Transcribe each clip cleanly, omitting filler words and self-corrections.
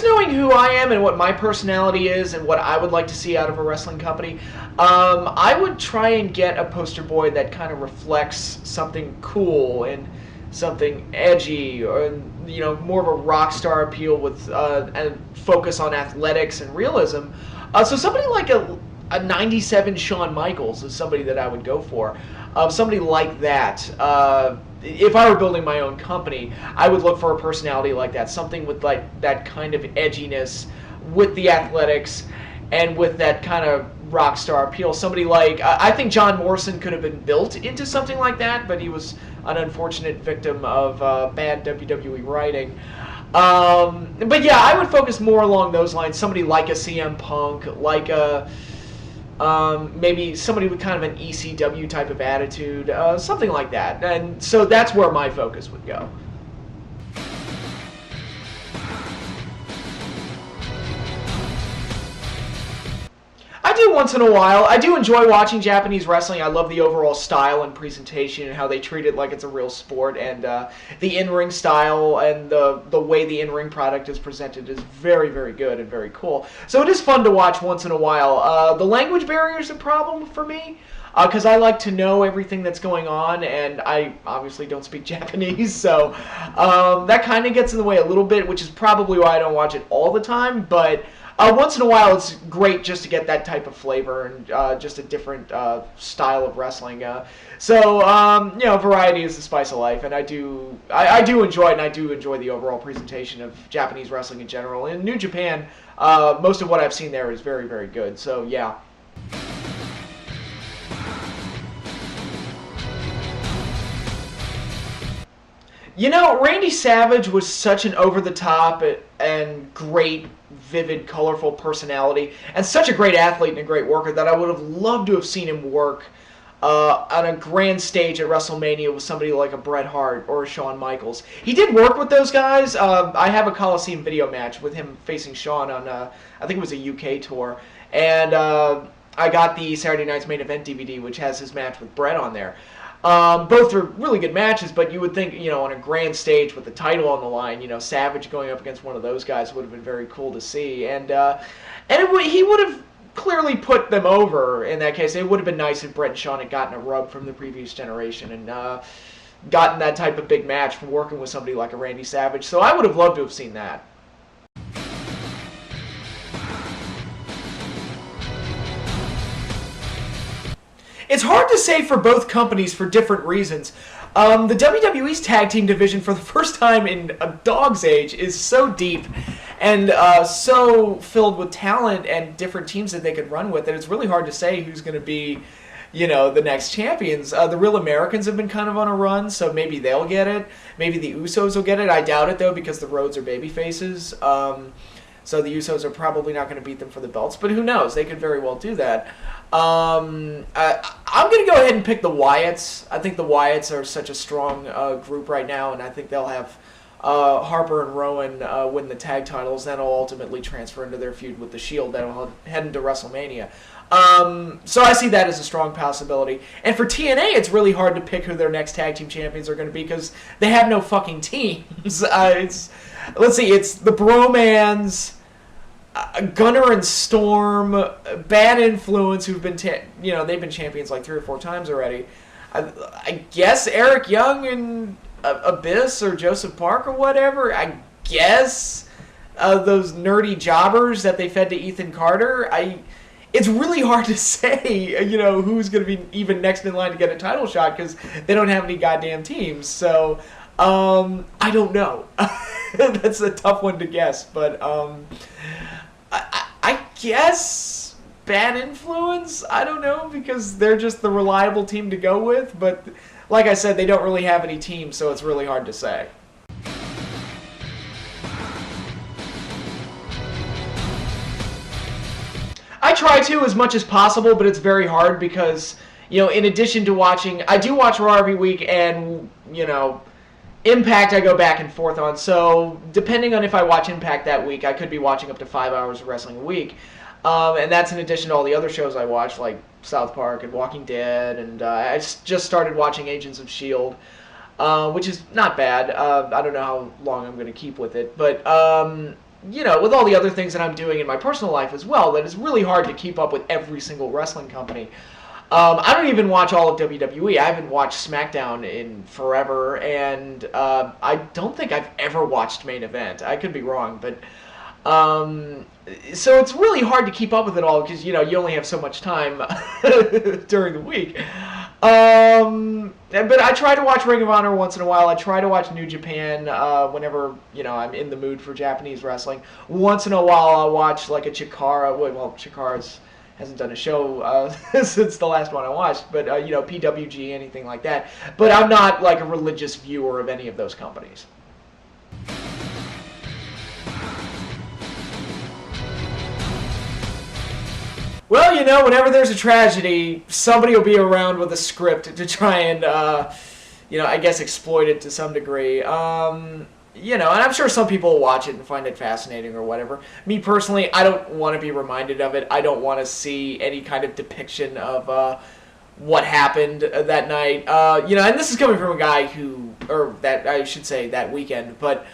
knowing who I am and what my personality is and what I would like to see out of a wrestling company, I would try and get a poster boy that kind of reflects something cool and something edgy, or more of a rock star appeal with a focus on athletics and realism. So somebody like a 97 Shawn Michaels is somebody that I would go for. Somebody like that. If I were building my own company, I would look for a personality like that, something with like that kind of edginess, with the athletics, and with that kind of rock star appeal. Somebody like I think John Morrison could have been built into something like that, but he was an unfortunate victim of bad WWE writing. But yeah, I would focus more along those lines. Somebody like a CM Punk, like a maybe somebody with kind of an ECW type of attitude, something like that. And so that's where my focus would go. I do once in a while. I do enjoy watching Japanese wrestling. I love the overall style and presentation and how they treat it like it's a real sport. And the in-ring style and the way the in-ring product is presented is very, very good and very cool. So it is fun to watch once in a while. The language barrier is a problem for me, because I like to know everything that's going on, and I obviously don't speak Japanese, so that kind of gets in the way a little bit, which is probably why I don't watch it all the time, but once in a while it's great just to get that type of flavor and just a different style of wrestling. Variety is the spice of life, and I do enjoy it, and I do enjoy the overall presentation of Japanese wrestling in general. In New Japan, most of what I've seen there is very, very good, so yeah. Randy Savage was such an over-the-top and great, vivid, colorful personality, and such a great athlete and a great worker that I would have loved to have seen him work on a grand stage at WrestleMania with somebody like a Bret Hart or a Shawn Michaels. He did work with those guys. I have a Coliseum video match with him facing Shawn on, I think it was a UK tour, and I got the Saturday Night's Main Event DVD, which has his match with Bret on there. Both are really good matches, but you would think, on a grand stage with the title on the line, Savage going up against one of those guys would have been very cool to see. And he would have clearly put them over in that case. It would have been nice if Bret and Shawn had gotten a rub from the previous generation and gotten that type of big match from working with somebody like a Randy Savage. So I would have loved to have seen that. It's hard to say for both companies for different reasons. The WWE's tag team division, for the first time in a dog's age, is so deep and so filled with talent and different teams that they could run with that it's really hard to say who's going to be, the next champions. The Real Americans have been kind of on a run, so maybe they'll get it. Maybe the Usos will get it. I doubt it, though, because the Rhodes are baby faces. So the Usos are probably not going to beat them for the belts, but who knows? They could very well do that. I'm going to go ahead and pick the Wyatts. I think the Wyatts are such a strong group right now, and I think they'll have Harper and Rowan win the tag titles. That'll ultimately transfer into their feud with the Shield. That'll head into WrestleMania. So I see that as a strong possibility. And for TNA, it's really hard to pick who their next tag team champions are going to be because they have no fucking teams. Let's see, it's the Bromans, Gunner and Storm, Bad Influence, who've been, they've been champions like 3 or 4 times already. I guess Eric Young and Abyss or Joseph Park or whatever. I guess those nerdy jobbers that they fed to Ethan Carter. It's really hard to say, who's going to be even next in line to get a title shot because they don't have any goddamn teams. So, I don't know. That's a tough one to guess, but I guess Bad Influence? I don't know, because they're just the reliable team to go with, but like I said, they don't really have any teams, so it's really hard to say. I try to as much as possible, but it's very hard because, in addition to watching, I do watch Raw every week, and, Impact I go back and forth on, so depending on if I watch Impact that week, I could be watching up to 5 hours of wrestling a week, and that's in addition to all the other shows I watch, like South Park and Walking Dead, and I just started watching Agents of S.H.I.E.L.D., which is not bad. I don't know how long I'm going to keep with it, but with all the other things that I'm doing in my personal life as well, that it's really hard to keep up with every single wrestling company. I don't even watch all of WWE. I haven't watched SmackDown in forever, and I don't think I've ever watched Main Event. I could be wrong, but so it's really hard to keep up with it all because you only have so much time during the week. But I try to watch Ring of Honor once in a while. I try to watch New Japan whenever I'm in the mood for Japanese wrestling. Once in a while, I'll watch like a Chikara. Well, Chikara's hasn't done a show since the last one I watched, but PWG, anything like that. But I'm not like a religious viewer of any of those companies. Well, whenever there's a tragedy, somebody will be around with a script to try and, I guess exploit it to some degree. And I'm sure some people will watch it and find it fascinating or whatever. Me personally, I don't want to be reminded of it. I don't want to see any kind of depiction of what happened that night. And this is coming from a guy that weekend, but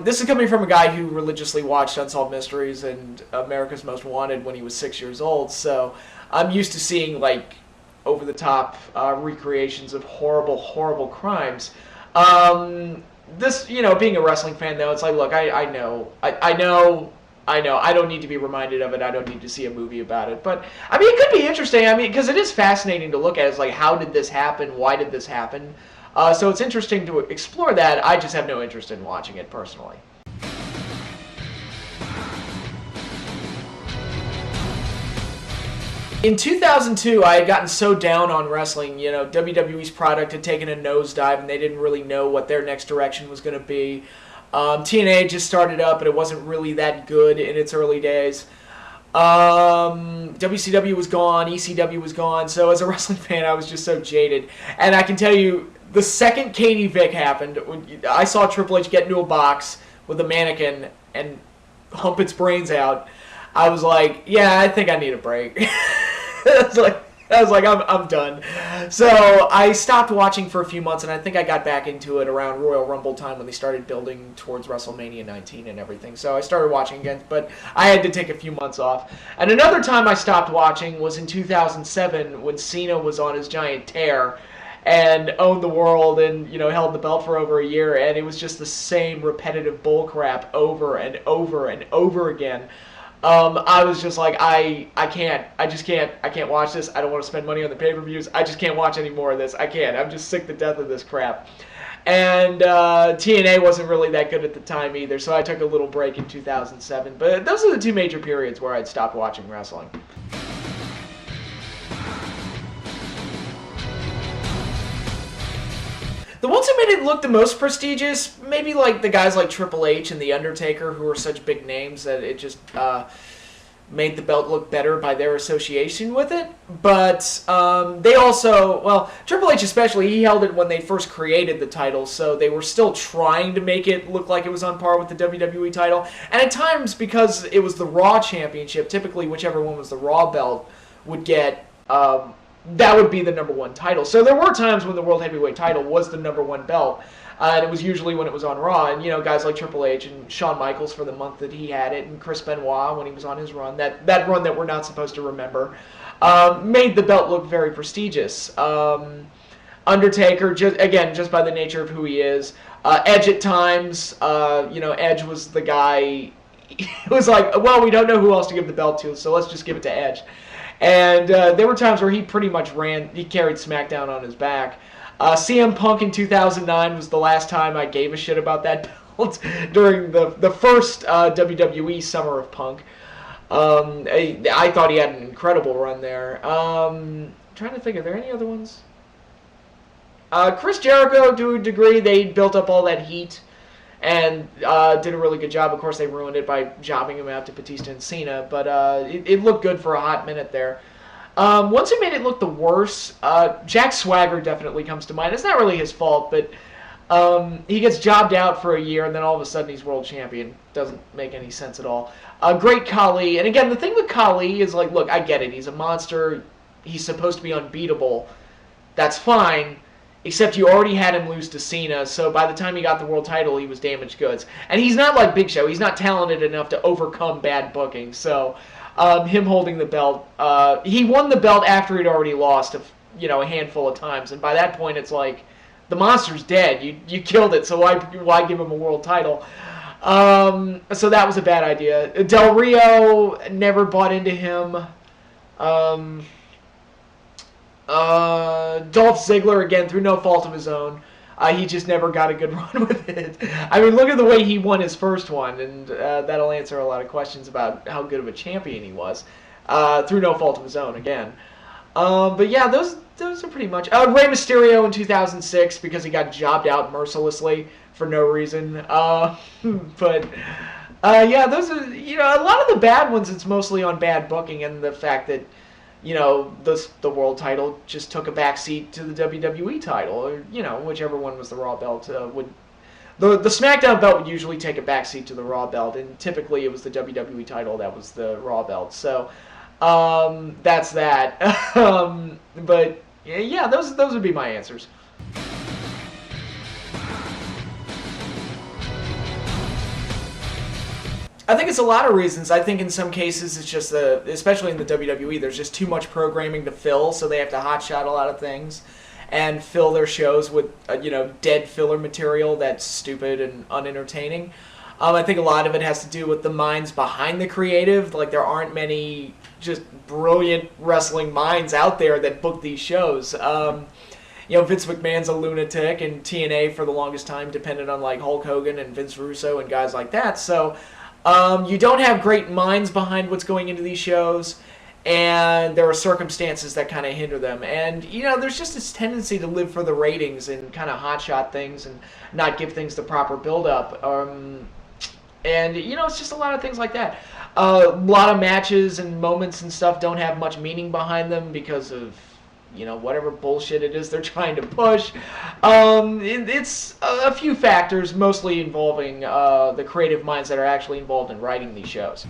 this is coming from a guy who religiously watched Unsolved Mysteries and America's Most Wanted when he was 6 years old, so I'm used to seeing, like, over-the-top recreations of horrible, horrible crimes. This, being a wrestling fan, though, it's like, look, I know, I don't need to be reminded of it, I don't need to see a movie about it, but, it could be interesting, because it is fascinating to look at, it's like, how did this happen, why did this happen? So it's interesting to explore that. I just have no interest in watching it personally. In 2002, I had gotten so down on wrestling. WWE's product had taken a nosedive, and they didn't really know what their next direction was going to be. TNA just started up, but it wasn't really that good in its early days. WCW was gone, ECW was gone, so as a wrestling fan, I was just so jaded. And I can tell you, the second Katie Vick happened, I saw Triple H get into a box with a mannequin and hump its brains out. I was like, yeah, I think I need a break. I was like, I'm done. So I stopped watching for a few months, and I think I got back into it around Royal Rumble time when they started building towards WrestleMania 19 and everything. So I started watching again, but I had to take a few months off. And another time I stopped watching was in 2007 when Cena was on his giant tear and owned the world and, held the belt for over a year, and it was just the same repetitive bullcrap over and over and over again. I was just like, I can't watch this. I don't want to spend money on the pay-per-views. I just can't watch any more of this. I can't. I'm just sick to death of this crap. And TNA wasn't really that good at the time either, so I took a little break in 2007. But those are the two major periods where I'd stopped watching wrestling. The ones who made it look the most prestigious, maybe like the guys like Triple H and The Undertaker, who are such big names that it just made the belt look better by their association with it. But they also, Triple H especially, he held it when they first created the title, so they were still trying to make it look like it was on par with the WWE title. And at times, because it was the Raw Championship, typically whichever one was the Raw belt would get... that would be the number one title. So there were times when the World Heavyweight title was the number one belt, and it was usually when it was on Raw. And, guys like Triple H and Shawn Michaels for the month that he had it, and Chris Benoit when he was on his run, that run that we're not supposed to remember, made the belt look very prestigious. Undertaker, just by the nature of who he is. Edge at times, Edge was the guy, he was like, well, we don't know who else to give the belt to, so let's just give it to Edge. And there were times where he pretty much he carried SmackDown on his back. CM Punk in 2009 was the last time I gave a shit about that belt during the first WWE Summer of Punk. I thought he had an incredible run there. Trying to think, are there any other ones? Chris Jericho, to a degree, they built up all that heat and did a really good job. Of course, they ruined it by jobbing him out to Batista and Cena, but it looked good for a hot minute there. Once it made it look the worst, Jack Swagger definitely comes to mind. It's not really his fault, but he gets jobbed out for a year, and then all of a sudden he's world champion. Doesn't make any sense at all. Great Khali, and again, the thing with Khali is, like, look, I get it. He's a monster. He's supposed to be unbeatable. That's fine. except you already had him lose to Cena, so by the time he got the world title, he was damaged goods. And he's not like Big Show. He's not talented enough to overcome bad booking. So him holding the belt, he won the belt after he'd already lost a handful of times, and by that point, it's like the monster's dead. You killed it, so why give him a world title? So that was a bad idea. Del Rio, never bought into him. Dolph Ziggler, again, through no fault of his own. He just never got a good run with it. I mean, look at the way he won his first one, and that'll answer a lot of questions about how good of a champion he was. Through no fault of his own, again. But yeah, those are pretty much... Rey Mysterio in 2006, because he got jobbed out mercilessly for no reason. Yeah, those are... a lot of the bad ones, it's mostly on bad booking and the fact that, the world title just took a backseat to the WWE title, or, whichever one was the Raw belt would... The SmackDown belt would usually take a backseat to the Raw belt, and typically it was the WWE title that was the Raw belt, so... that's that. But yeah, those would be my answers. I think it's a lot of reasons. I think in some cases it's just especially in the WWE, there's just too much programming to fill, so they have to hotshot a lot of things and fill their shows with dead filler material that's stupid and unentertaining. I think a lot of it has to do with the minds behind the creative. Like, there aren't many just brilliant wrestling minds out there that book these shows. Vince McMahon's a lunatic, and TNA for the longest time depended on like Hulk Hogan and Vince Russo and guys like that. So you don't have great minds behind what's going into these shows, and there are circumstances that kind of hinder them. And, there's just this tendency to live for the ratings and kind of hotshot things and not give things the proper build-up. And, it's just a lot of things like that. A lot of matches and moments and stuff don't have much meaning behind them because of, whatever bullshit it is they're trying to push. It's a few factors, mostly involving the creative minds that are actually involved in writing these shows.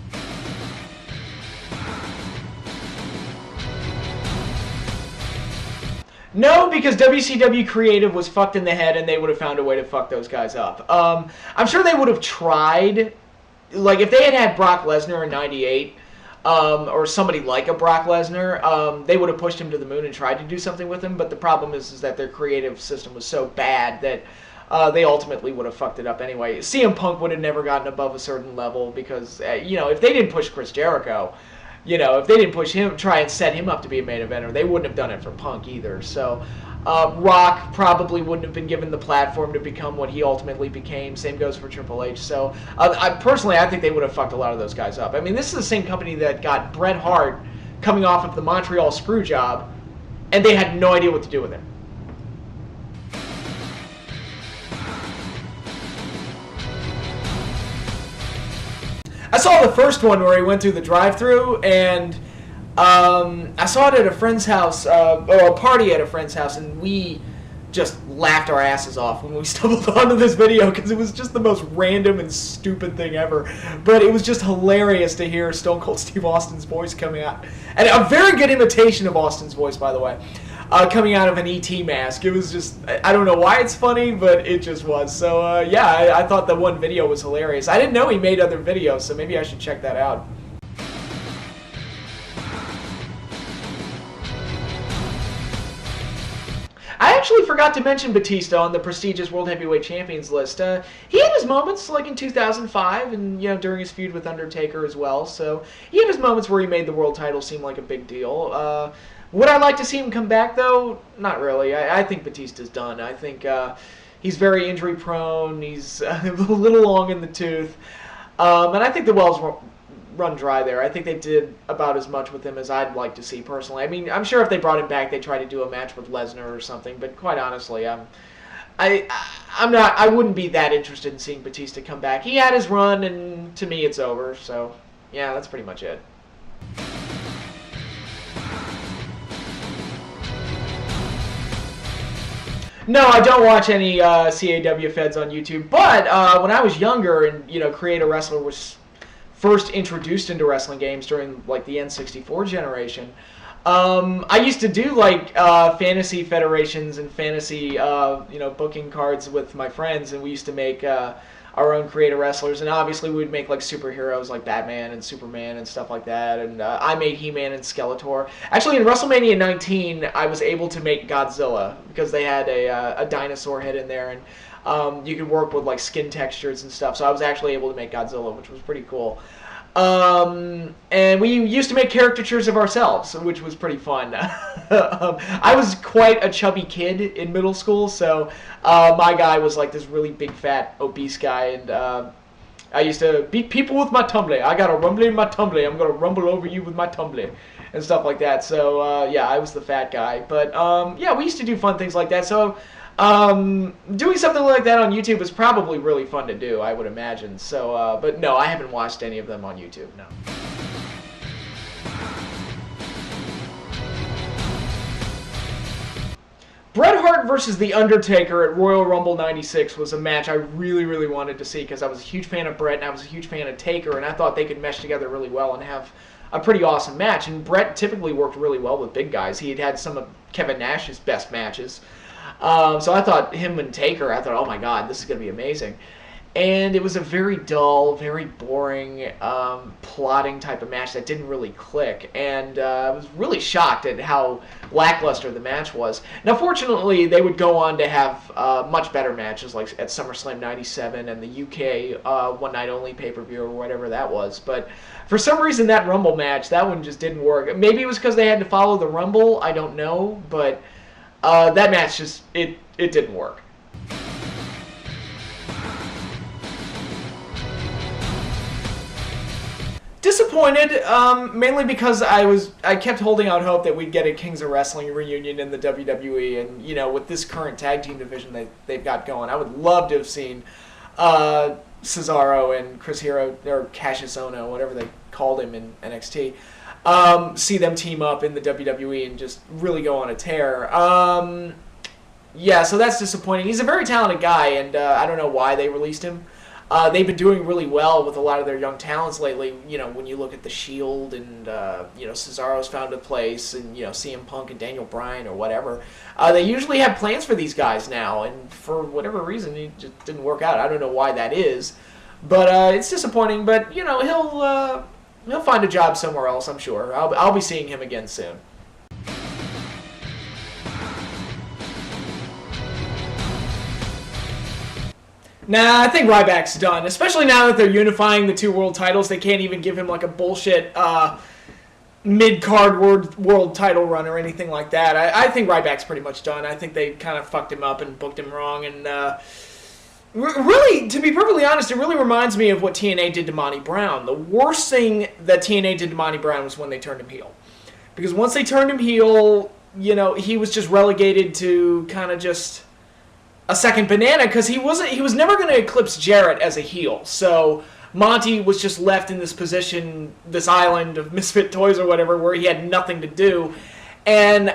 No, because WCW Creative was fucked in the head, and they would have found a way to fuck those guys up. I'm sure they would have tried. Like, if they had Brock Lesnar in '98, or somebody like a Brock Lesnar, they would have pushed him to the moon and tried to do something with him. But the problem is that their creative system was so bad that they ultimately would have fucked it up anyway. CM Punk would have never gotten above a certain level because, if they didn't push Chris Jericho, if they didn't push him, try and set him up to be a main eventer, they wouldn't have done it for Punk either. So, Rock probably wouldn't have been given the platform to become what he ultimately became. Same goes for Triple H. So, I think they would have fucked a lot of those guys up. I mean, this is the same company that got Bret Hart coming off of the Montreal screw job, and they had no idea what to do with him. I saw the first one where he went through the drive-thru, and I saw it at a friend's house, or a party at a friend's house, and we just laughed our asses off when we stumbled onto this video because it was just the most random and stupid thing ever. But it was just hilarious to hear Stone Cold Steve Austin's voice coming out. And a very good imitation of Austin's voice, by the way, coming out of an E.T. mask. It was just, I don't know why it's funny, but it just was. So, yeah, I thought that one video was hilarious. I didn't know he made other videos, so maybe I should check that out. I actually forgot to mention Batista on the prestigious World Heavyweight Champions list. He had his moments, like in 2005, and during his feud with Undertaker as well. So he had his moments where he made the world title seem like a big deal. Would I like to see him come back, though? Not really. I think Batista's done. I think he's very injury prone. He's a little long in the tooth, and I think the well's run dry there. I think they did about as much with him as I'd like to see personally. I mean, I'm sure if they brought him back, they'd try to do a match with Lesnar or something. But quite honestly, I wouldn't be that interested in seeing Batista come back. He had his run, and to me, it's over. So, yeah, that's pretty much it. No, I don't watch any CAW feds on YouTube. But when I was younger, and Create a Wrestler was first introduced into wrestling games during like the N64 generation, I used to do like fantasy federations and fantasy, booking cards with my friends, and we used to make our own creator wrestlers. And obviously, we would make like superheroes like Batman and Superman and stuff like that. And I made He-Man and Skeletor. Actually, in WrestleMania 19, I was able to make Godzilla because they had a dinosaur head in there, and you could work with like skin textures and stuff. So I was actually able to make Godzilla, which was pretty cool. And we used to make caricatures of ourselves, which was pretty fun. I was quite a chubby kid in middle school, so my guy was like this really big, fat, obese guy, and I used to beat people with my tumbler. I got a rumbly in my tumbler. I'm going to rumble over you with my tumbler, and stuff like that. So, yeah, I was the fat guy. But, yeah, we used to do fun things like that. So, doing something like that on YouTube is probably really fun to do, I would imagine. So, but no, I haven't watched any of them on YouTube, no. Bret Hart versus The Undertaker at Royal Rumble 96 was a match I really, really wanted to see because I was a huge fan of Bret and I was a huge fan of Taker, and I thought they could mesh together really well and have a pretty awesome match. And Bret typically worked really well with big guys. He had had some of Kevin Nash's best matches. So I thought him and Taker, I thought, oh my god, this is going to be amazing. And it was a very dull, very boring, plotting type of match that didn't really click. And I was really shocked at how lackluster the match was. Now, fortunately, they would go on to have much better matches, like at SummerSlam 97 and the UK One Night Only pay-per-view or whatever that was. But for some reason, that Rumble match, that one just didn't work. Maybe it was because they had to follow the Rumble, I don't know. But that match just, it didn't work. Disappointed, mainly because I kept holding out hope that we'd get a Kings of Wrestling reunion in the WWE, and with this current tag team division they've got going, I would love to have seen Cesaro and Chris Hero, or Cassius Ohno, whatever they called him in NXT, see them team up in the WWE and just really go on a tear. Yeah, so that's disappointing. He's a very talented guy, and I don't know why they released him. They've been doing really well with a lot of their young talents lately. When you look at The Shield and, Cesaro's found a place, and, CM Punk and Daniel Bryan or whatever. They usually have plans for these guys now, and for whatever reason, it just didn't work out. I don't know why that is. But it's disappointing, but, he'll find a job somewhere else, I'm sure. I'll be seeing him again soon. Nah, I think Ryback's done. Especially now that they're unifying the two world titles, they can't even give him like a bullshit mid-card world title run or anything like that. I think Ryback's pretty much done. I think they kind of fucked him up and booked him wrong. And really, to be perfectly honest, it really reminds me of what TNA did to Monty Brown. The worst thing that TNA did to Monty Brown was when they turned him heel. Because once they turned him heel, he was just relegated to kind of just a second banana, because he was never going to eclipse Jarrett as a heel. So Monty was just left in this position, this island of misfit toys or whatever, where he had nothing to do. And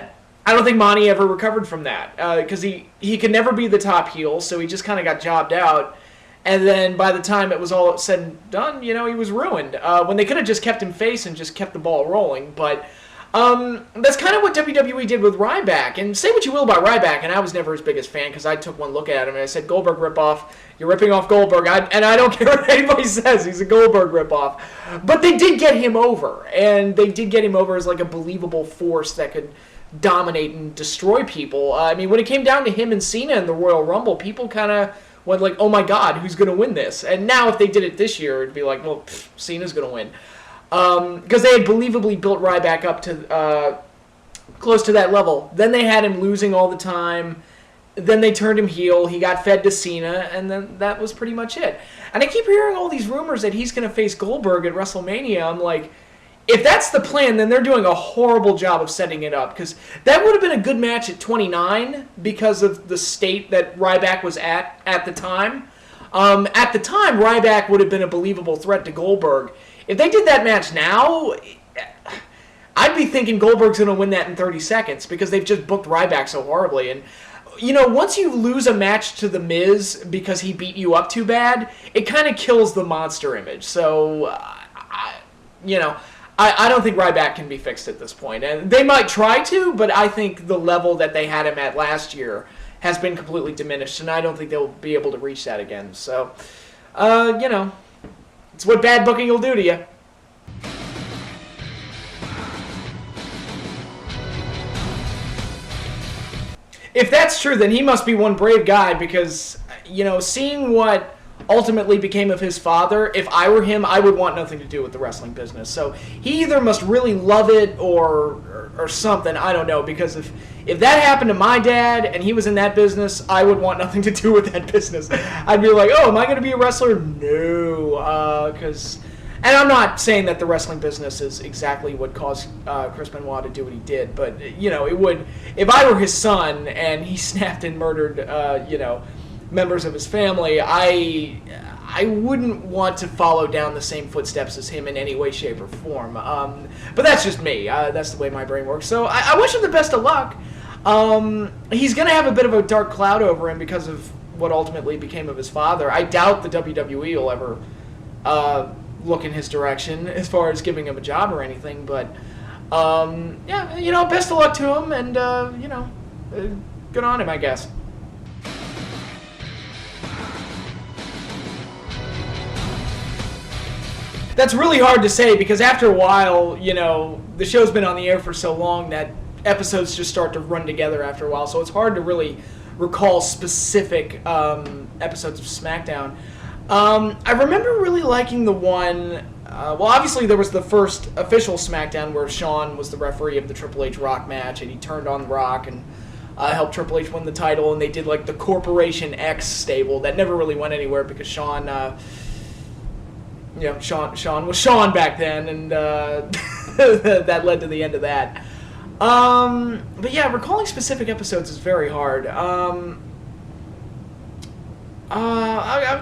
I don't think Monty ever recovered from that, because he could never be the top heel, so he just kind of got jobbed out. And then by the time it was all said and done, he was ruined. When they could have just kept him face and just kept the ball rolling, but that's kind of what WWE did with Ryback. And say what you will about Ryback, and I was never his biggest fan because I took one look at him and I said, Goldberg ripoff. You're ripping off Goldberg. And I don't care what anybody says. He's a Goldberg ripoff. But they did get him over. And they did get him over as like a believable force that could dominate and destroy people. I mean, when it came down to him and Cena in the Royal Rumble, people kind of went like, oh my God, who's going to win this? And now if they did it this year, it'd be like, well, Cena's going to win. Because they had believably built Ryback up to close to that level. Then they had him losing all the time. Then they turned him heel. He got fed to Cena, and then that was pretty much it. And I keep hearing all these rumors that he's going to face Goldberg at WrestleMania. I'm like, if that's the plan, then they're doing a horrible job of setting it up. Because that would have been a good match at 29 because of the state that Ryback was at the time. At the time, Ryback would have been a believable threat to Goldberg. If they did that match now, I'd be thinking Goldberg's going to win that in 30 seconds because they've just booked Ryback so horribly. And, once you lose a match to The Miz because he beat you up too bad, it kind of kills the monster image. So, I don't think Ryback can be fixed at this point. And they might try to, but I think the level that they had him at last year has been completely diminished, and I don't think they'll be able to reach that again. So, it's what bad booking will do to you. If that's true, then he must be one brave guy because, seeing what ultimately became of his father, if I were him, I would want nothing to do with the wrestling business. So he either must really love it or something, I don't know, because if that happened to my dad and he was in that business, I would want nothing to do with that business. I'd be like, oh, am I going to be a wrestler? No, and I'm not saying that the wrestling business is exactly what caused Chris Benoit to do what he did, but, it would, if I were his son and he snapped and murdered, members of his family, I wouldn't want to follow down the same footsteps as him in any way, shape, or form. But that's just me. That's the way my brain works. So I wish him the best of luck. He's going to have a bit of a dark cloud over him because of what ultimately became of his father. I doubt the WWE will ever look in his direction as far as giving him a job or anything. But, best of luck to him and, good on him, I guess. That's really hard to say because after a while, the show's been on the air for so long that episodes just start to run together after a while. So it's hard to really recall specific episodes of SmackDown. I remember really liking the one, obviously there was the first official SmackDown where Shawn was the referee of the Triple H Rock match and he turned on Rock and helped Triple H win the title, and they did like the Corporation X stable that never really went anywhere because Shawn was Shawn back then, and that led to the end of that. But yeah, recalling specific episodes is very hard. I'll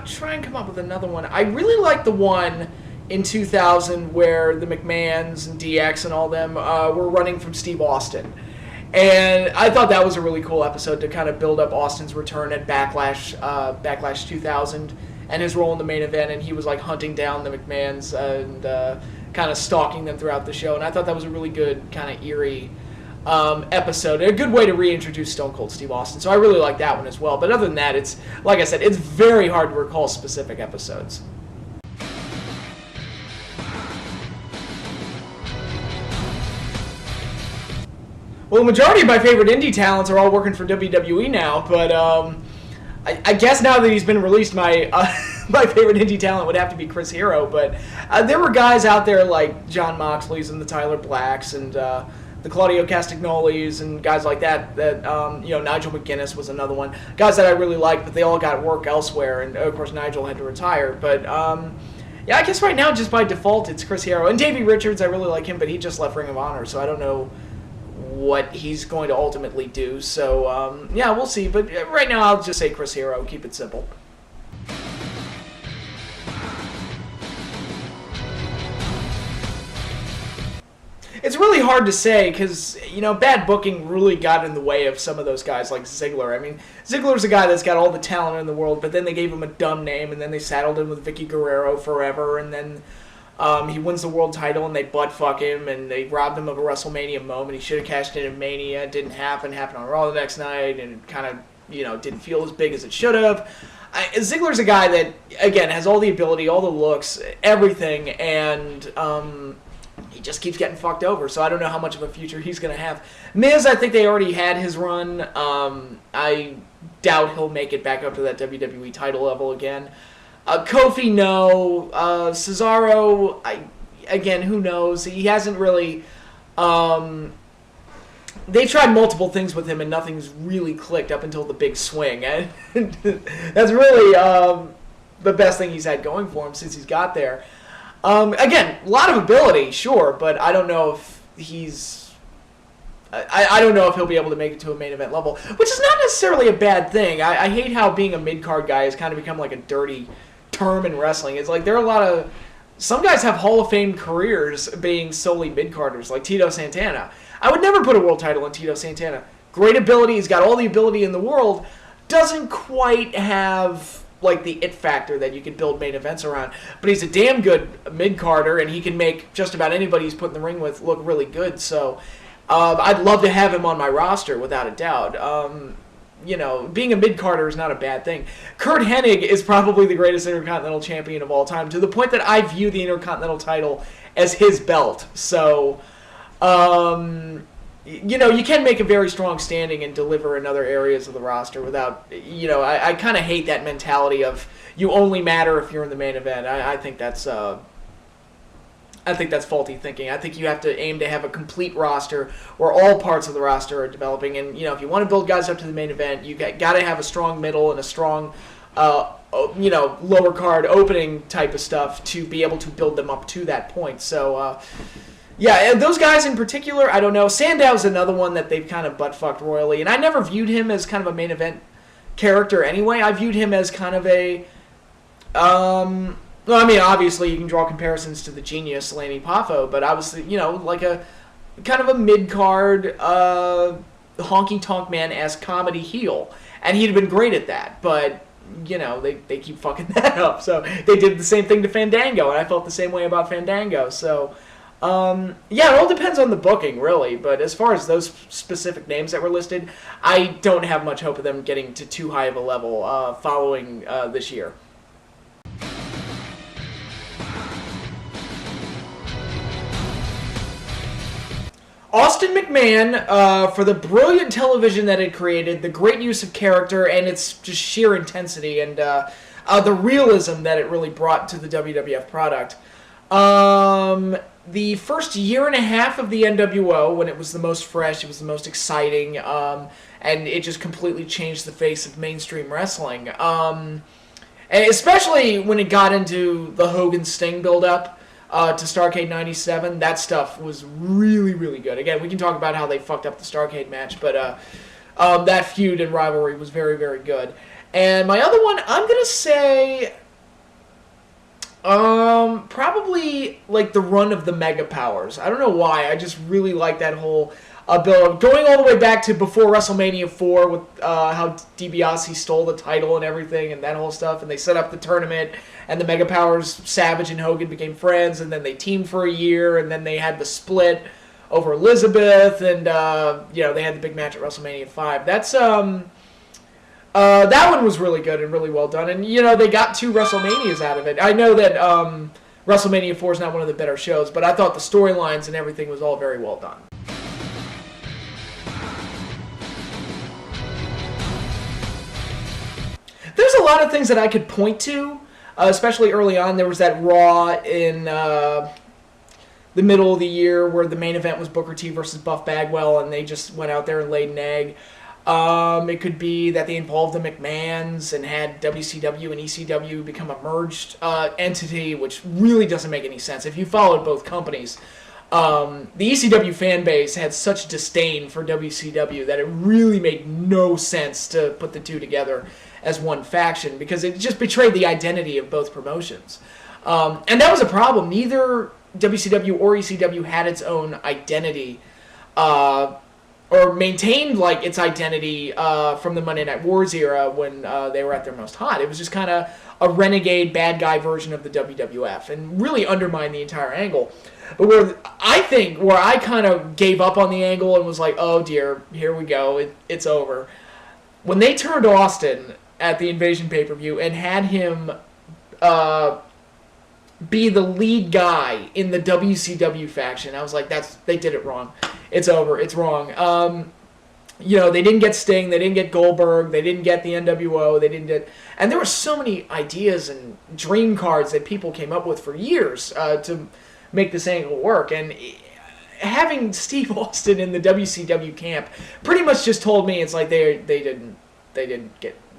try and come up with another one. I really like the one in 2000 where the McMahons and DX and all them were running from Steve Austin. And I thought that was a really cool episode to kind of build up Austin's return at Backlash 2000 and his role in the main event, and he was like hunting down the McMahons and kind of stalking them throughout the show. And I thought that was a really good kind of eerie episode, a good way to reintroduce Stone Cold Steve Austin. So I really like that one as well. But other than that, it's like I said, it's very hard to recall specific episodes. Well, the majority of my favorite indie talents are all working for WWE now, but I guess now that he's been released, my my favorite indie talent would have to be Chris Hero. But there were guys out there like Jon Moxley's and the Tyler Blacks and the Claudio Castagnolis and guys like that. Nigel McGuinness was another one. Guys that I really liked, but they all got work elsewhere, and of course Nigel had to retire. But I guess right now just by default it's Chris Hero and Davey Richards. I really like him, but he just left Ring of Honor, so I don't know what he's going to ultimately do. So, we'll see. But right now, I'll just say Chris Hero. Keep it simple. It's really hard to say because, bad booking really got in the way of some of those guys like Ziggler. I mean, Ziggler's a guy that's got all the talent in the world, but then they gave him a dumb name, and then they saddled him with Vicky Guerrero forever, and then he wins the world title, and they butt-fuck him, and they robbed him of a WrestleMania moment. He should have cashed in Mania. It didn't happen. It happened on Raw the next night, and it kind of, didn't feel as big as it should have. Ziggler's a guy that, again, has all the ability, all the looks, everything, and he just keeps getting fucked over, so I don't know how much of a future he's going to have. Miz, I think they already had his run. I doubt he'll make it back up to that WWE title level again. Kofi, no. Cesaro, again, who knows? He hasn't really... they tried multiple things with him, and nothing's really clicked up until the big swing. And that's really the best thing he's had going for him since he's got there. Again, a lot of ability, sure, but I don't know if he's... I don't know if he'll be able to make it to a main event level, which is not necessarily a bad thing. I hate how being a mid-card guy has kind of become like a dirty term in wrestling. It's like there are a lot of... Some guys have Hall of Fame careers being solely mid-carders, like Tito Santana. I would never put a world title on Tito Santana. Great ability, he's got all the ability in the world, doesn't quite have like the it factor that you can build main events around. But he's a damn good mid-carder, and he can make just about anybody he's put in the ring with look really good. So I'd love to have him on my roster without a doubt. Being a mid-carder is not a bad thing. Curt Hennig is probably the greatest Intercontinental Champion of all time, to the point that I view the Intercontinental title as his belt. So, you can make a very strong standing and deliver in other areas of the roster without, I kind of hate that mentality of you only matter if you're in the main event. I think that's faulty thinking. I think you have to aim to have a complete roster where all parts of the roster are developing. And, if you want to build guys up to the main event, you got to have a strong middle and a strong, lower card opening type of stuff to be able to build them up to that point. So, those guys in particular, I don't know. Sandow's another one that they've kind of butt-fucked royally. And I never viewed him as kind of a main event character anyway. I viewed him as kind of a... obviously you can draw comparisons to the genius Lanny Poffo, but obviously, like a kind of a mid-card, honky-tonk man-esque comedy heel. And he'd have been great at that, but, they keep fucking that up. So they did the same thing to Fandango, and I felt the same way about Fandango. So, it all depends on the booking, really. But as far as those specific names that were listed, I don't have much hope of them getting to too high of a level following this year. Austin McMahon, for the brilliant television that it created, the great use of character, and its just sheer intensity, and the realism that it really brought to the WWF product. The first year and a half of the NWO, when it was the most fresh, it was the most exciting, and it just completely changed the face of mainstream wrestling. And especially when it got into the Hogan-Sting build-up to Starrcade 97, that stuff was really, really good. Again, we can talk about how they fucked up the Starrcade match, but that feud and rivalry was very, very good. And my other one, I'm going to say... probably like the run of the Mega Powers. I don't know why. I just really like that whole build. Going all the way back to before WrestleMania 4 with how DiBiase stole the title and everything and that whole stuff. And they set up the tournament and the Mega Powers, Savage and Hogan became friends. And then they teamed for a year and then they had the split over Elizabeth. And, they had the big match at WrestleMania 5. That's, that one was really good and really well done. And, they got 2 WrestleManias out of it. I know that WrestleMania 4 is not one of the better shows, but I thought the storylines and everything was all very well done. There's a lot of things that I could point to, especially early on. There was that Raw in the middle of the year where the main event was Booker T versus Buff Bagwell, and they just went out there and laid an egg. It could be that they involved the McMahons and had WCW and ECW become a merged entity, which really doesn't make any sense. If you followed both companies, the ECW fan base had such disdain for WCW that it really made no sense to put the two together as one faction because it just betrayed the identity of both promotions. And that was a problem. Neither WCW or ECW had its own identity or maintained like its identity from the Monday Night Wars era when they were at their most hot. It was just kind of a renegade bad guy version of the WWF and really undermined the entire angle. But where I kind of gave up on the angle and was like, oh dear, here we go, it's over. When they turned Austin at the Invasion pay-per-view and had him be the lead guy in the WCW faction, I was like, they did it wrong. It's over. It's wrong. They didn't get Sting. They didn't get Goldberg. They didn't get the NWO. They didn't get... And there were so many ideas and dream cards that people came up with for years to make this angle work. And having Steve Austin in the WCW camp pretty much just told me it's like they didn't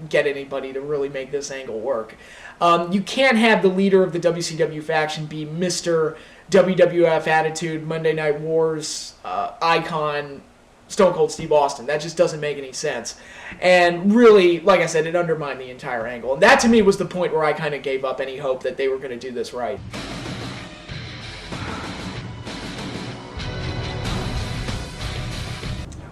get anybody to really make this angle work. You can't have the leader of the WCW faction be Mr. WWF Attitude, Monday Night Wars icon, Stone Cold Steve Austin. That just doesn't make any sense. And really, like I said, it undermined the entire angle. And that to me was the point where I kind of gave up any hope that they were going to do this right.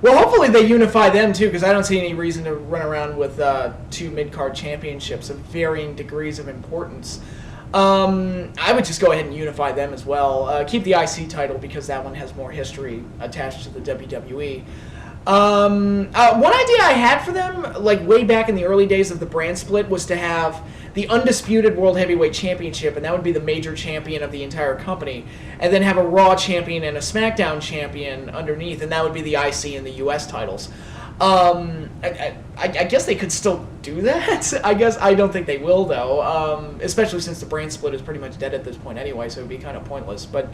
Well, hopefully they unify them too, because I don't see any reason to run around with two mid-card championships of varying degrees of importance. I would just go ahead and unify them as well. Keep the IC title because that one has more history attached to the WWE. One idea I had for them, like way back in the early days of the brand split, was to have the undisputed World Heavyweight Championship, and that would be the major champion of the entire company, and then have a Raw champion and a SmackDown champion underneath, and that would be the IC and the US titles. I guess they could still do that. I don't think they will, though, especially since the brand split is pretty much dead at this point anyway, so it would be kind of pointless. But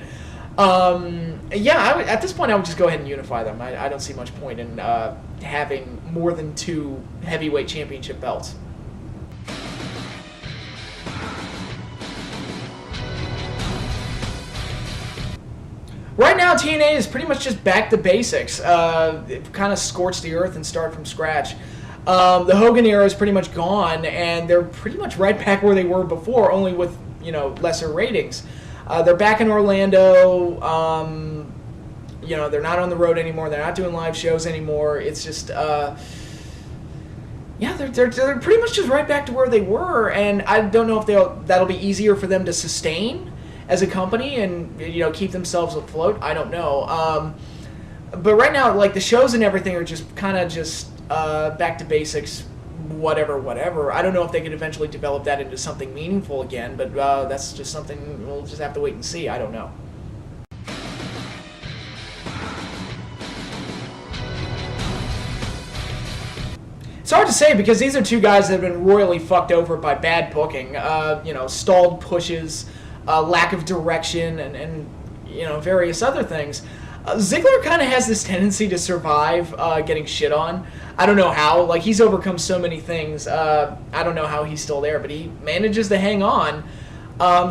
at this point, I would just go ahead and unify them. I don't see much point in having more than two heavyweight championship belts. Right now, TNA is pretty much just back to basics. Kind of scorch the earth and start from scratch. The Hogan era is pretty much gone, and they're pretty much right back where they were before, only with lesser ratings. They're back in Orlando. They're not on the road anymore. They're not doing live shows anymore. It's just, they're pretty much just right back to where they were, and I don't know if that'll be easier for them to sustain as a company and keep themselves afloat. I don't know. But right now, like, the shows and everything are just kind of just back to basics, whatever. I don't know if they could eventually develop that into something meaningful again, but that's just something we'll just have to wait and see. I don't know. It's hard to say because these are two guys that have been royally fucked over by bad booking, stalled pushes, lack of direction, and various other things. Ziggler kind of has this tendency to survive getting shit on. I don't know how. Like, he's overcome so many things. I don't know how he's still there, but he manages to hang on.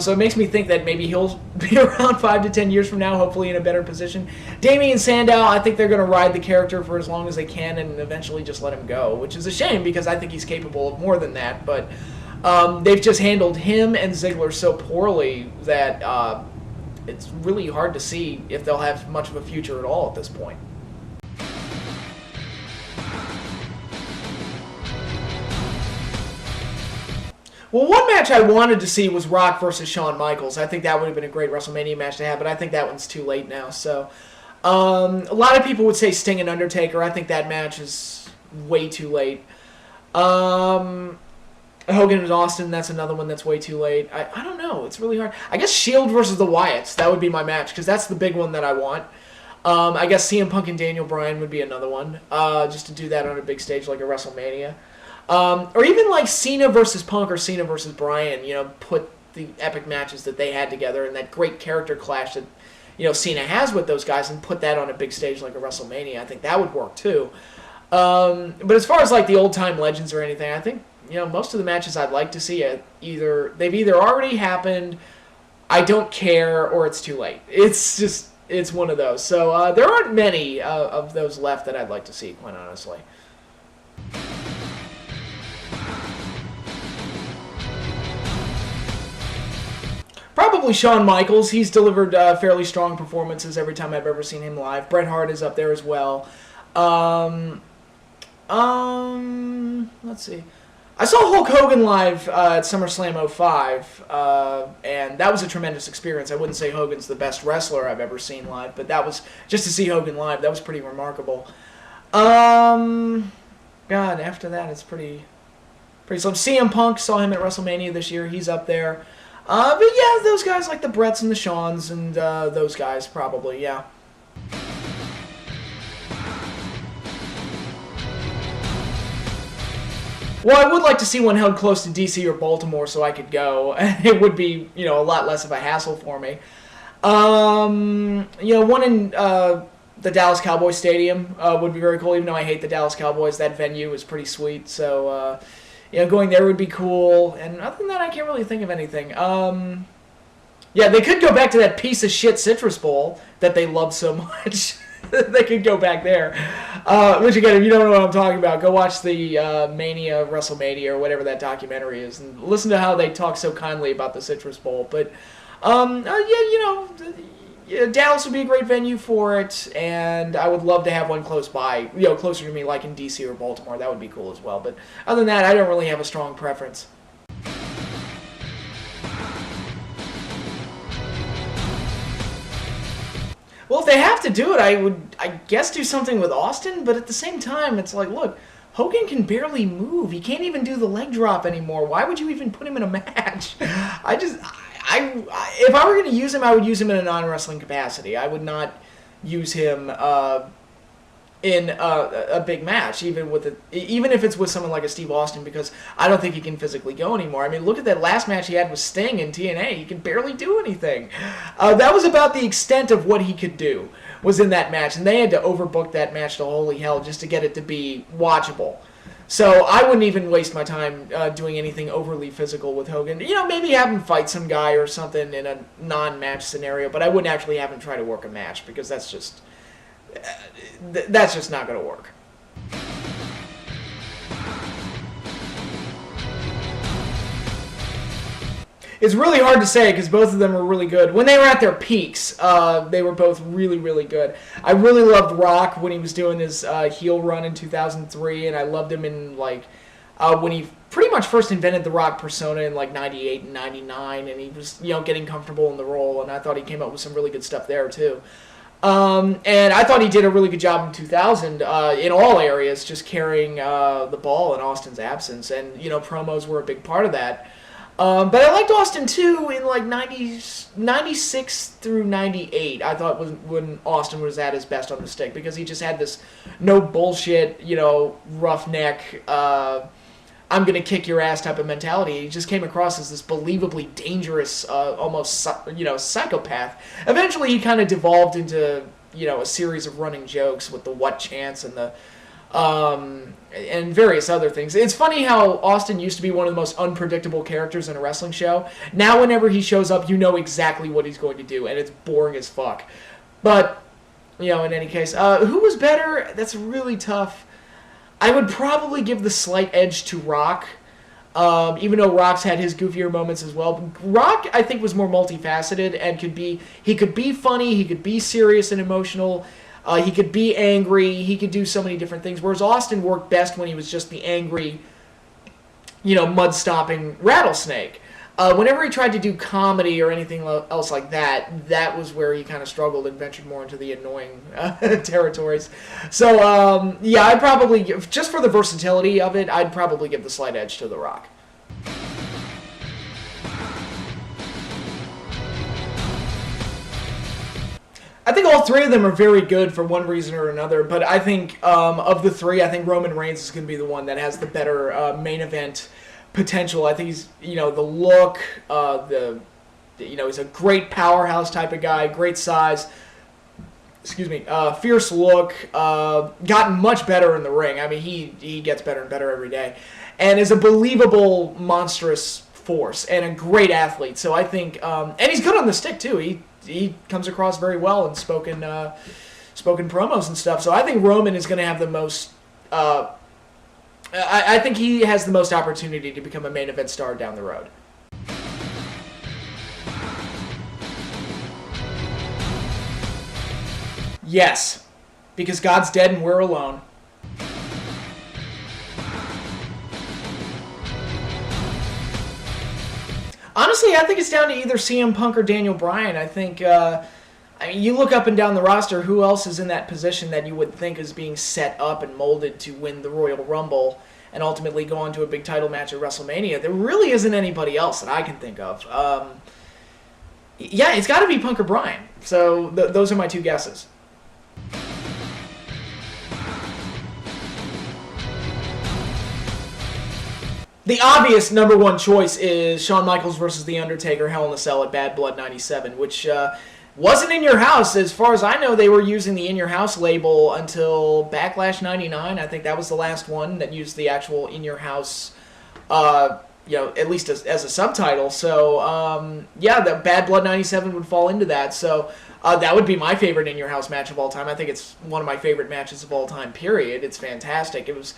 So it makes me think that maybe he'll be around 5 to 10 years from now, hopefully in a better position. Damien Sandow, I think they're going to ride the character for as long as they can and eventually just let him go, which is a shame because I think he's capable of more than that. But they've just handled him and Ziggler so poorly that it's really hard to see if they'll have much of a future at all at this point. Well, one match I wanted to see was Rock versus Shawn Michaels. I think that would have been a great WrestleMania match to have, but I think that one's too late now. So, a lot of people would say Sting and Undertaker. I think that match is way too late. Hogan and Austin, that's another one that's way too late. I don't know. It's really hard. I guess Shield versus the Wyatts. That would be my match, because that's the big one that I want. I guess CM Punk and Daniel Bryan would be another one, just to do that on a big stage like a WrestleMania. Or even like Cena versus Punk or Cena versus Bryan, put the epic matches that they had together and that great character clash that, Cena has with those guys and put that on a big stage like a WrestleMania. I think that would work too. But as far as like the old-time legends or anything, I think, most of the matches I'd like to see, they've either already happened, I don't care, or it's too late. It's one of those. So there aren't many of those left that I'd like to see, quite honestly. Probably Shawn Michaels. He's delivered fairly strong performances every time I've ever seen him live. Bret Hart is up there as well. Let's see. I saw Hulk Hogan live at SummerSlam 05, and that was a tremendous experience. I wouldn't say Hogan's the best wrestler I've ever seen live, but that was, just to see Hogan live, that was pretty remarkable. God, after that, it's pretty slim. CM Punk, saw him at WrestleMania this year. He's up there. But yeah, those guys like the Bretts and the Shawns and those guys probably, yeah. Well, I would like to see one held close to DC or Baltimore so I could go. It would be, a lot less of a hassle for me. One in the Dallas Cowboys Stadium would be very cool, even though I hate the Dallas Cowboys. That venue is pretty sweet, so... going there would be cool, and other than that, I can't really think of anything. Yeah, they could go back to that piece of shit Citrus Bowl that they love so much. They could go back there. Which, again, if you don't know what I'm talking about, go watch the Mania, WrestleMania, or whatever that documentary is, and listen to how they talk so kindly about the Citrus Bowl. But, Dallas would be a great venue for it, and I would love to have one close by, closer to me, like in DC or Baltimore. That would be cool as well. But other than that, I don't really have a strong preference. Well, if they have to do it, I guess, do something with Austin. But at the same time, it's like, look, Hogan can barely move. He can't even do the leg drop anymore. Why would you even put him in a match? If I were going to use him, I would use him in a non-wrestling capacity. I would not use him in a big match, even if it's with someone like a Steve Austin, because I don't think he can physically go anymore. I mean, look at that last match he had with Sting in TNA. He can barely do anything. That was about the extent of what he could do, was in that match, and they had to overbook that match to holy hell just to get it to be watchable. So I wouldn't even waste my time doing anything overly physical with Hogan. Maybe have him fight some guy or something in a non-match scenario, but I wouldn't actually have him try to work a match, because that's just not going to work. It's really hard to say because both of them were really good. When they were at their peaks, they were both really, really good. I really loved Rock when he was doing his heel run in 2003, and I loved him in when he pretty much first invented the Rock persona in 98 and 99, and he was getting comfortable in the role, and I thought he came up with some really good stuff there too. And I thought he did a really good job in 2000 in all areas, just carrying the ball in Austin's absence, and promos were a big part of that. But I liked Austin too in 96 through 98. I thought was when Austin was at his best on the stick, because he just had this no bullshit, roughneck, I'm gonna kick your ass type of mentality. He just came across as this believably dangerous, almost psychopath. Eventually, he kind of devolved into a series of running jokes with the what chance and the and various other things. It's funny how Austin used to be one of the most unpredictable characters in a wrestling show. Now whenever he shows up, you know exactly what he's going to do, and it's boring as fuck. But, in any case, who was better? That's really tough. I would probably give the slight edge to Rock, even though Rock's had his goofier moments as well. Rock, I think, was more multifaceted and he could be funny, he could be serious and emotional, he could be angry, he could do so many different things, whereas Austin worked best when he was just the angry, mud-stomping rattlesnake. Whenever he tried to do comedy or anything else like that, that was where he kind of struggled and ventured more into the annoying territories. So, I'd probably, just for the versatility of it, I'd probably give the slight edge to The Rock. I think all three of them are very good for one reason or another, but I think of the three, I think Roman Reigns is going to be the one that has the better main event potential. I think he's, the look, he's a great powerhouse type of guy, great size, fierce look, gotten much better in the ring. I mean, he gets better and better every day, and is a believable, monstrous force, and a great athlete. So I think, and he's good on the stick too. He comes across very well in spoken promos and stuff. So I think Roman is going to have the most. I think he has the most opportunity to become a main event star down the road. Yes, because God's dead and we're alone. Honestly, I think it's down to either CM Punk or Daniel Bryan. I think, you look up and down the roster, who else is in that position that you would think is being set up and molded to win the Royal Rumble and ultimately go on to a big title match at WrestleMania? There really isn't anybody else that I can think of. It's got to be Punk or Bryan. So those are my two guesses. The obvious number one choice is Shawn Michaels versus The Undertaker, Hell in a Cell at Bad Blood 97, which wasn't In Your House. As far as I know, they were using the In Your House label until Backlash 99. I think that was the last one that used the actual In Your House, at least as a subtitle. So, the Bad Blood 97 would fall into that. So that would be my favorite In Your House match of all time. I think it's one of my favorite matches of all time, period. It's fantastic. It was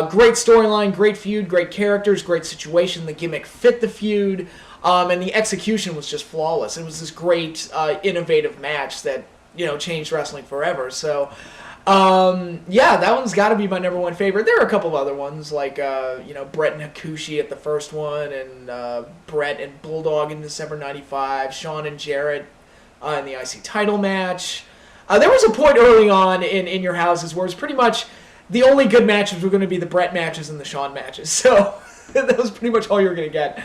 great storyline, great feud, great characters, great situation. The gimmick fit the feud. And the execution was just flawless. It was this great, innovative match that, changed wrestling forever. So, yeah, that one's got to be my number one favorite. There are a couple of other ones, like, Bret and Hakushi at the first one, and Bret and Bulldog in December 95, Shawn and Jarrett in the IC title match. There was a point early on in your houses where it was pretty much the only good matches were going to be the Bret matches and the Shawn matches. So that was pretty much all you were going to get.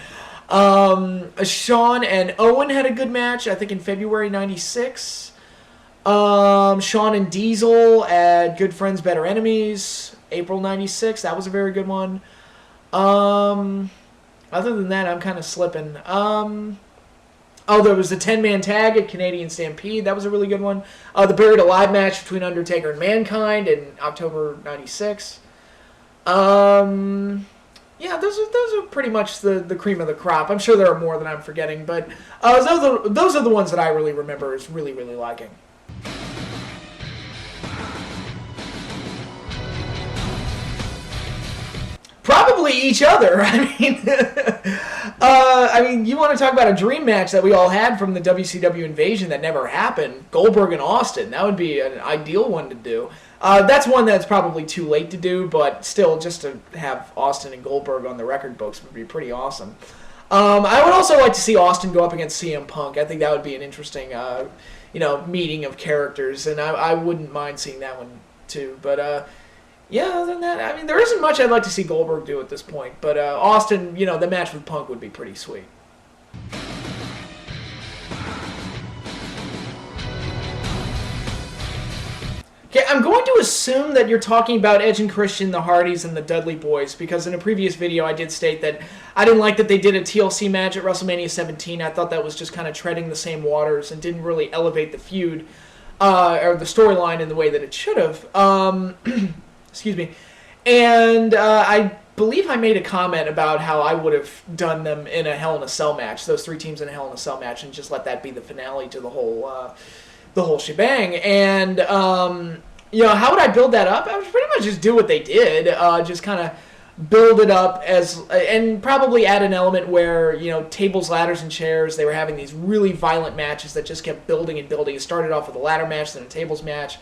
Shawn and Owen had a good match, I think in February 96. Shawn and Diesel at Good Friends, Better Enemies, April 96. That was a very good one. Other than that, I'm kind of slipping. There was the 10-man tag at Canadian Stampede. That was a really good one. The Buried Alive match between Undertaker and Mankind in October 96. Yeah, those are pretty much the cream of the crop. I'm sure there are more that I'm forgetting, but those are the ones that I really remember as really, really liking. Probably each other. I mean, you want to talk about a dream match that we all had from the WCW Invasion that never happened? Goldberg and Austin. That would be an ideal one to do. That's one that's probably too late to do, but still, just to have Austin and Goldberg on the record books would be pretty awesome. I would also like to see Austin go up against CM Punk. I think that would be an interesting, meeting of characters, and I wouldn't mind seeing that one too. But yeah, other than that, I mean, there isn't much I'd like to see Goldberg do at this point. But Austin, the match with Punk would be pretty sweet. Okay, I'm going to assume that you're talking about Edge and Christian, the Hardys, and the Dudley Boys, because in a previous video I did state that I didn't like that they did a TLC match at WrestleMania 17. I thought that was just kind of treading the same waters and didn't really elevate the feud or the storyline in the way that it should have. Excuse me. And I believe I made a comment about how I would have done them in a Hell in a Cell match, those three teams in a Hell in a Cell match, and just let that be the finale to the whole shebang. And how would I build that up? I would pretty much just do what they did, just kind of build it up and probably add an element where, tables, ladders, and chairs, they were having these really violent matches that just kept building and building. It started off with a ladder match, then a tables match,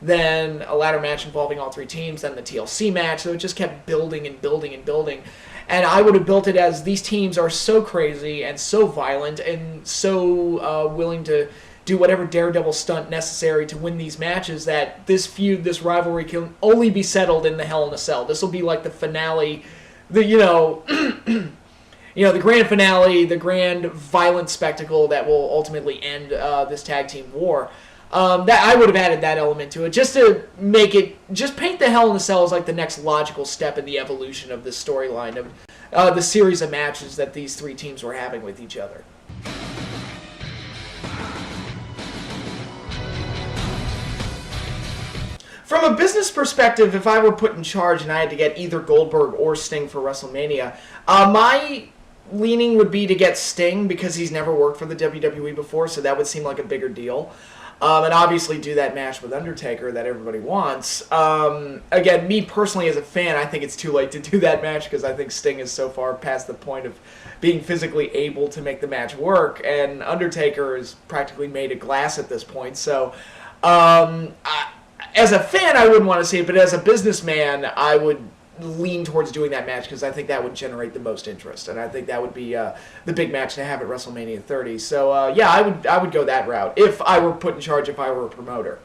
then a ladder match involving all three teams, then the TLC match, so it just kept building and building and building. And I would have built it as these teams are so crazy and so violent and so willing to do whatever daredevil stunt necessary to win these matches that this feud, this rivalry can only be settled in the Hell in a Cell. This will be like the finale, the grand finale, the grand violent spectacle that will ultimately end this tag team war. That I would have added that element to it, just to make it, just paint the Hell in a Cell as like the next logical step in the evolution of this storyline of the series of matches that these three teams were having with each other. From a business perspective, if I were put in charge and I had to get either Goldberg or Sting for WrestleMania, my leaning would be to get Sting because he's never worked for the WWE before, so that would seem like a bigger deal. And obviously do that match with Undertaker that everybody wants. Again, me personally as a fan, I think it's too late to do that match because I think Sting is so far past the point of being physically able to make the match work, and Undertaker is practically made of glass at this point. So, as a fan, I wouldn't want to see it, but as a businessman, I would lean towards doing that match because I think that would generate the most interest, and I think that would be the big match to have at WrestleMania 30. So, yeah, I would go that route if I were put in charge, if I were a promoter.